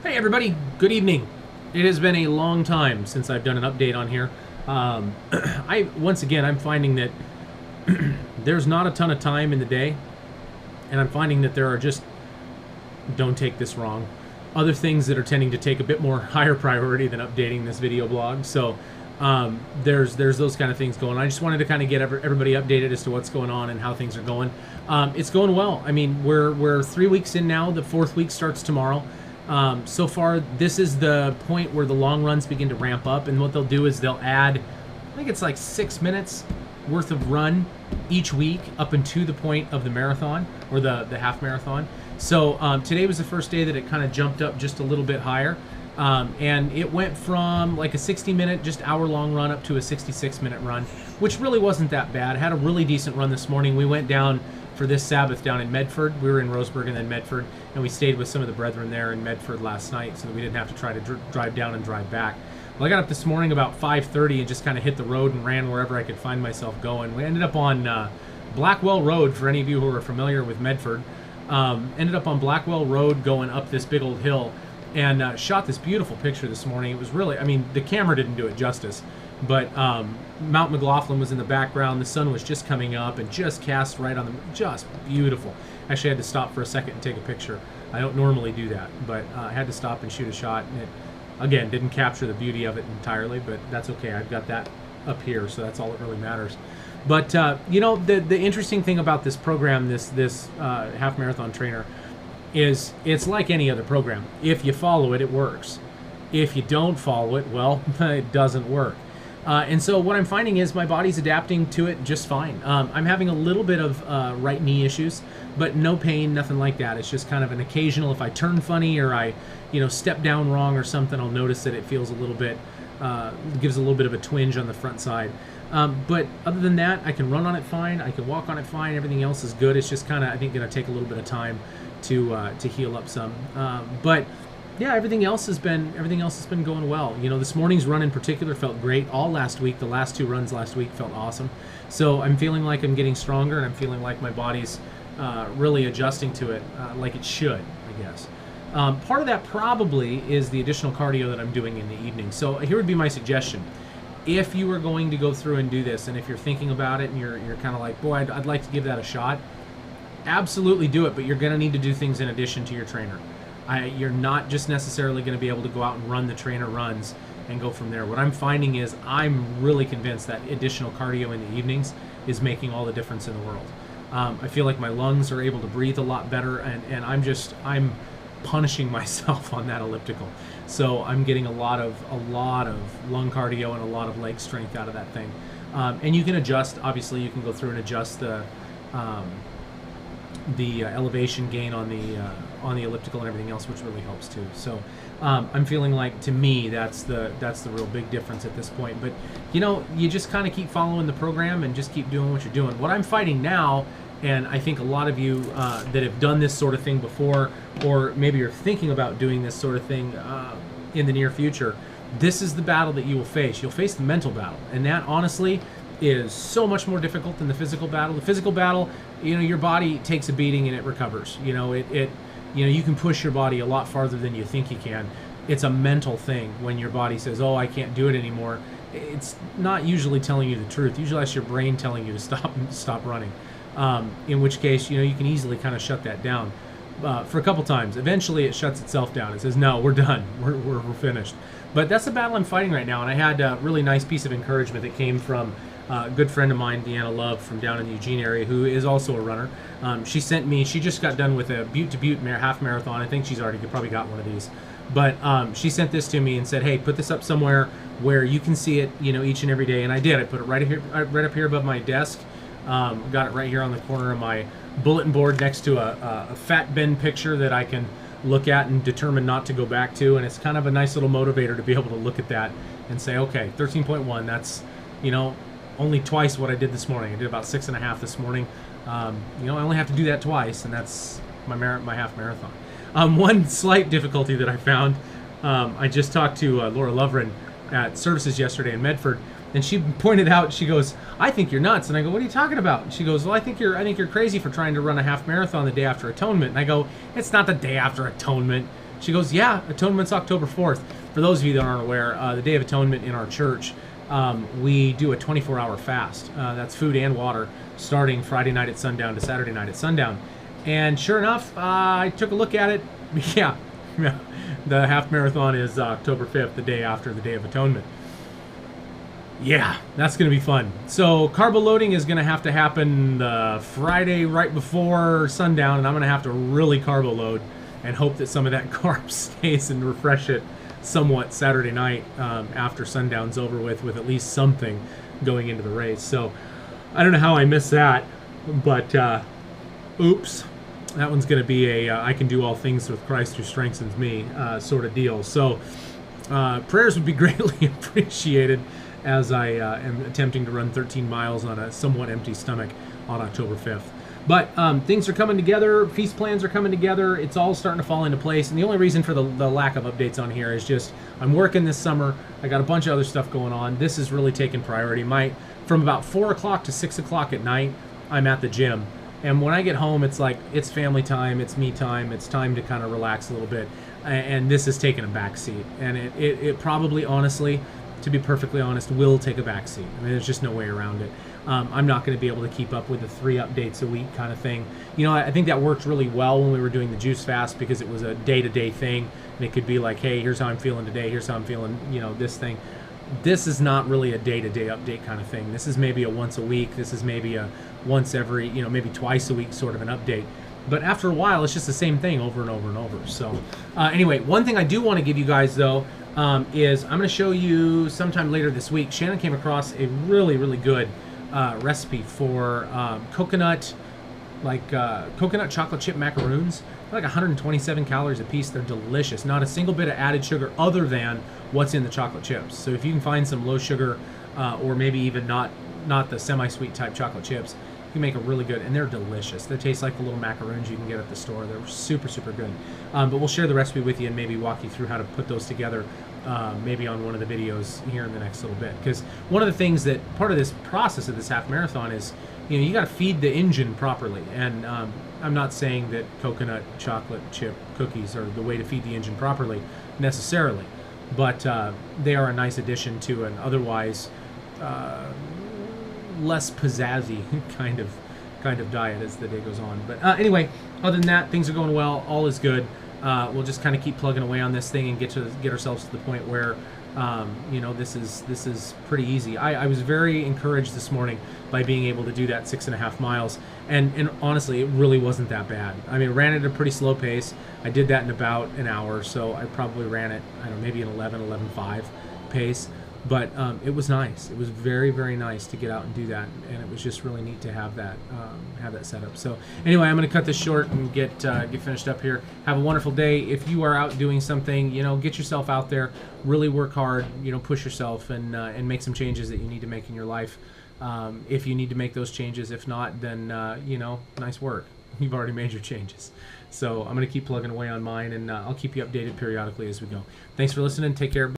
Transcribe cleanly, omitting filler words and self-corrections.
Hey everybody, good evening. It has been a long time since I've done an update on here. Once again, I'm finding that there's not a ton of time in the day, and I'm finding that there are just, don't take this wrong, other things that are tending to take a bit more higher priority than updating this video blog. So there's those kind of things going on. I just wanted to kind of get everybody updated as to what's going on and how things are going. It's going well. I mean, we're 3 weeks in now. The 4th week starts tomorrow. So far, this is the point where the long runs begin to ramp up, and what they'll do is they'll add, I think it's like 6 minutes worth of run each week up into the point of the marathon, or the half marathon. So today was the first day that it kind of jumped up just a little bit higher, and it went from like a 60-minute, just hour-long run up to a 66-minute run, which really wasn't that bad. I had a really decent run this morning. We went down for this Sabbath down in Medford. We were in Roseburg and then Medford, and we stayed with some of the brethren there in Medford last night so that we didn't have to try to drive down and drive back. Well, I got up this morning about 5:30 and just kind of hit the road and ran wherever I could find myself going. We ended up on Blackwell Road, for any of you who are familiar with Medford. Ended up on Blackwell Road going up this big old hill, and shot this beautiful picture this morning. It was really, I mean, the camera didn't do it justice, but Mount McLaughlin was in the background. The sun was just coming up and just cast right on the, just beautiful. Actually, I had to stop for a second and take a picture. I don't normally do that, but I had to stop and shoot a shot, and it, again, didn't capture the beauty of it entirely, but that's okay. I've got that up here, so that's all that really matters. But you know, the interesting thing about this program, this half marathon trainer, is it's like any other program. If you follow it, it works. If you don't follow it, well, it doesn't work. And so what I'm finding is my body's adapting to it just fine. I'm having a little bit of right knee issues, but no pain, nothing like that. It's just kind of an occasional, if I turn funny or I, step down wrong or something, I'll notice that it feels a little bit, gives a little bit of a twinge on the front side. But other than that, I can run on it fine. I can walk on it fine. Everything else is good. It's just kind of, I think, going to take a little bit of time to heal up some. But yeah, everything else has been going well. This morning's run in particular felt great. All last week, the last 2 runs last week felt awesome. So I'm feeling like I'm getting stronger, and I'm feeling like my body's really adjusting to it like it should, I guess. Part of that probably is the additional cardio that I'm doing in the evening. So here would be my suggestion. If you are going to go through and do this, and if you're thinking about it and you're kind of like, boy, I'd like to give that a shot, absolutely do it, but you're going to need to do things in addition to your trainer. You're not just necessarily going to be able to go out and run the trainer runs and go from there. What I'm finding is I'm really convinced that additional cardio in the evenings is making all the difference in the world. I feel like my lungs are able to breathe a lot better, and I'm punishing myself on that elliptical. So I'm getting a lot of lung cardio and a lot of leg strength out of that thing. And you can adjust, obviously you can go through and adjust the elevation gain on the elliptical and everything else, which really helps too. So I'm feeling like, to me, that's the real big difference at this point. But you just kind of keep following the program and just keep doing what you're doing. What I'm fighting now, and I think a lot of you that have done this sort of thing before, or maybe you're thinking about doing this sort of thing in the near future, this is the battle that you will face. You'll face the mental battle, and that honestly is so much more difficult than the physical battle. The physical battle, your body takes a beating and it recovers. You can push your body a lot farther than you think you can. It's a mental thing when your body says, oh, I can't do it anymore. It's not usually telling you the truth. Usually that's your brain telling you to stop running. In which case, you can easily kind of shut that down for a couple times. Eventually it shuts itself down. It says, no, we're done. We're finished. But that's the battle I'm fighting right now. And I had a really nice piece of encouragement that came from a good friend of mine, Deanna Love, from down in the Eugene area, who is also a runner. She sent me, she just got done with a Butte-to-Butte half marathon. I think she's probably got one of these. But she sent this to me and said, hey, put this up somewhere where you can see it, each and every day. And I did. I put it right up here above my desk. Got it right here on the corner of my bulletin board next to a Fat Ben picture that I can look at and determine not to go back to. And it's kind of a nice little motivator to be able to look at that and say, okay, 13.1, that's, only twice what I did this morning. I did about 6.5 this morning. I only have to do that twice, and that's my half marathon. One slight difficulty that I found, I just talked to Laura Lovren at services yesterday in Medford, and she pointed out, she goes, I think you're nuts. And I go, what are you talking about? And she goes, well, I think you're crazy for trying to run a half marathon the day after Atonement. And I go, it's not the day after Atonement. She goes, yeah, Atonement's October 4th. For those of you that aren't aware, the Day of Atonement in our church, we do a 24-hour fast. That's food and water, starting Friday night at sundown to Saturday night at sundown. And sure enough, I took a look at it. Yeah, the half marathon is October 5th, the day after the Day of Atonement. Yeah, that's going to be fun. So carbo loading is going to have to happen Friday right before sundown, and I'm going to have to really carbo load and hope that some of that carb stays and refresh it somewhat Saturday night after sundown's over with at least something going into the race. So I don't know how I missed that, but oops. That one's going to be a I can do all things with Christ who strengthens me sort of deal. So prayers would be greatly appreciated as I am attempting to run 13 miles on a somewhat empty stomach on October 5th. But things are coming together. Feast plans are coming together. It's all starting to fall into place. And the only reason for the lack of updates on here is just I'm working this summer. I got a bunch of other stuff going on. This is really taking priority. From about 4 o'clock to 6 o'clock at night, I'm at the gym. And when I get home, it's like, it's family time, it's me time, it's time to kind of relax a little bit. And this is taking a back seat. And it probably, honestly, to be perfectly honest, will take a back seat. I mean, there's just no way around it. I'm not going to be able to keep up with the 3 updates a week kind of thing. You know, I think that worked really well when we were doing the juice fast because it was a day-to-day thing. And it could be like, hey, here's how I'm feeling today, here's how I'm feeling, you know, this thing. This is not really a day-to-day update kind of thing. This is maybe a once a week. This is maybe a once every, you know, maybe twice a week sort of an update. But after a while, it's just the same thing over and over and over. So anyway, one thing I do want to give you guys, though, is I'm going to show you sometime later this week. Shannon came across a really, really good recipe for coconut chocolate chip macaroons. They're like 127 calories a piece. They're delicious. Not a single bit of added sugar other than what's in the chocolate chips. So if you can find some low sugar or maybe even not the semi-sweet type chocolate chips, you can make a really good, and they're delicious. They taste like the little macaroons you can get at the store. They're super, super good. But we'll share the recipe with you and maybe walk you through how to put those together maybe on one of the videos here in the next little bit. Because one of the things that, part of this process of this half marathon is, you know, you got to feed the engine properly. And I'm not saying that coconut chocolate chip cookies are the way to feed the engine properly necessarily, but they are a nice addition to an otherwise less pizzazzy kind of diet as the day goes on. But anyway, other than that, things are going well. All is good. We'll just kind of keep plugging away on this thing and get ourselves to the point where you know, this is pretty easy. I was very encouraged this morning by being able to do that 6.5 miles, and honestly, it really wasn't that bad. I mean, I ran at a pretty slow pace. I did that in about an hour, so I probably ran it, I don't know, maybe an 11:5 pace. But it was nice. It was very, very nice to get out and do that, and it was just really neat to have that set up. So anyway, I'm going to cut this short and get finished up here. Have a wonderful day. If you are out doing something, you know, get yourself out there, really work hard, you know, push yourself, and make some changes that you need to make in your life. If you need to make those changes, if not, then you know, nice work. You've already made your changes. So I'm going to keep plugging away on mine, and I'll keep you updated periodically as we go. Thanks for listening. Take care.